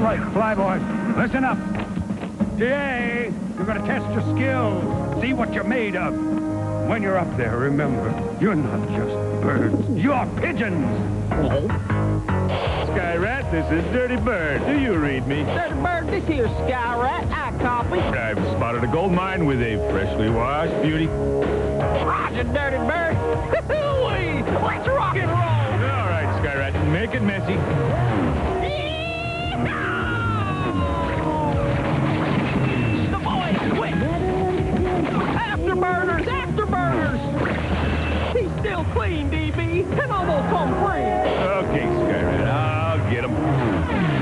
right, flyboys. Listen up. Today, you're gonna test your skills. See what you're made of. When you're up there, remember, you're not just birds. You're pigeons. Sky Rat, this is Dirty Bird. Do you read me? Dirty Bird, this here Sky Rat. I copy. I've spotted a gold mine with a freshly washed beauty. Roger, Dirty Bird. Wee, let's rock and roll. All right, Sky Rat, make it messy. The boys quit. Afterburners, afterburners. He's still clean, DB, and almost home free. Okay, Sky Rat, I'll get him.